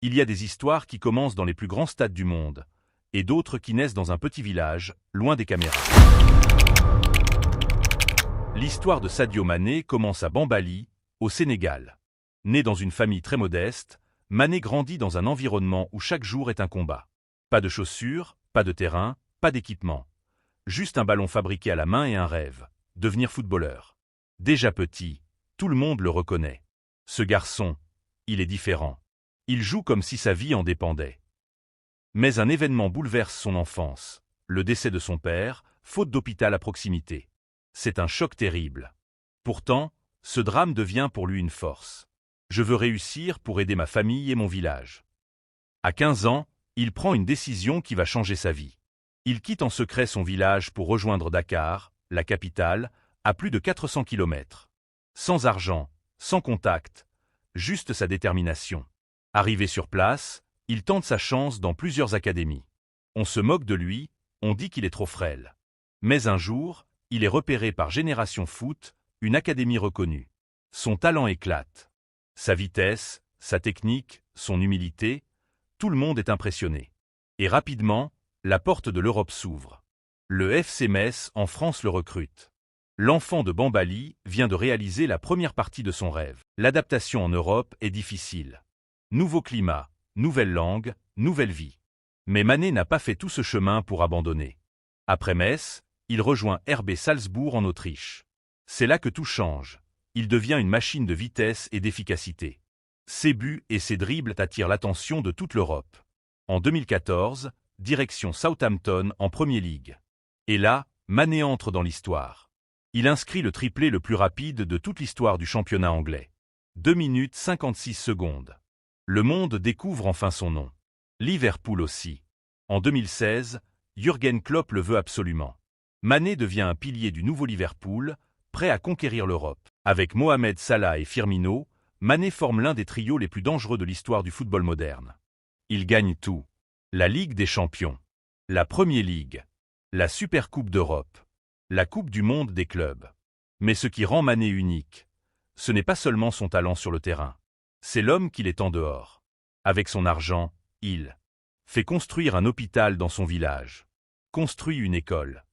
Il y a des histoires qui commencent dans les plus grands stades du monde, et d'autres qui naissent dans un petit village, loin des caméras. L'histoire de Sadio Mané commence à Bambali, au Sénégal. Né dans une famille très modeste, Mané grandit dans un environnement où chaque jour est un combat. Pas de chaussures, pas de terrain, pas d'équipement. Juste un ballon fabriqué à la main et un rêve, devenir footballeur. Déjà petit, tout le monde le reconnaît. Ce garçon, il est différent. Il joue comme si sa vie en dépendait. Mais un événement bouleverse son enfance, le décès de son père, faute d'hôpital à proximité. C'est un choc terrible. Pourtant, ce drame devient pour lui une force. Je veux réussir pour aider ma famille et mon village. À 15 ans, il prend une décision qui va changer sa vie. Il quitte en secret son village pour rejoindre Dakar, la capitale, à plus de 400 km. Sans argent, sans contact, juste sa détermination. Arrivé sur place, il tente sa chance dans plusieurs académies. On se moque de lui, on dit qu'il est trop frêle. Mais un jour, il est repéré par Génération Foot, une académie reconnue. Son talent éclate. Sa vitesse, sa technique, son humilité, tout le monde est impressionné. Et rapidement, la porte de l'Europe s'ouvre. Le FC Metz en France le recrute. L'enfant de Bambali vient de réaliser la première partie de son rêve. L'adaptation en Europe est difficile. Nouveau climat, nouvelle langue, nouvelle vie. Mais Mané n'a pas fait tout ce chemin pour abandonner. Après Metz, il rejoint RB Salzbourg en Autriche. C'est là que tout change. Il devient une machine de vitesse et d'efficacité. Ses buts et ses dribbles attirent l'attention de toute l'Europe. En 2014, direction Southampton en Premier League. Et là, Mané entre dans l'histoire. Il inscrit le triplé le plus rapide de toute l'histoire du championnat anglais. 2 minutes 56 secondes. Le monde découvre enfin son nom. Liverpool aussi. En 2016, Jürgen Klopp le veut absolument. Mané devient un pilier du nouveau Liverpool, prêt à conquérir l'Europe. Avec Mohamed Salah et Firmino, Mané forme l'un des trios les plus dangereux de l'histoire du football moderne. Il gagne tout. La Ligue des Champions, la Premier League, la Supercoupe d'Europe, la Coupe du Monde des clubs. Mais ce qui rend Mané unique, ce n'est pas seulement son talent sur le terrain. C'est l'homme qu'il est en dehors. Avec son argent, il fait construire un hôpital dans son village, construit une école,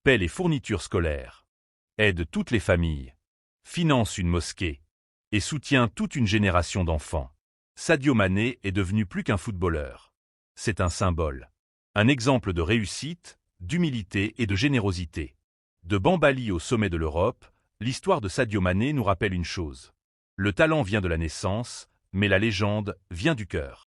paie les fournitures scolaires, aide toutes les familles, finance une mosquée et soutient toute une génération d'enfants. Sadio Mané est devenu plus qu'un footballeur. C'est un symbole, un exemple de réussite, d'humilité et de générosité. De Bambali au sommet de l'Europe, l'histoire de Sadio Mané nous rappelle une chose. Le talent vient de la naissance, mais la légende vient du cœur.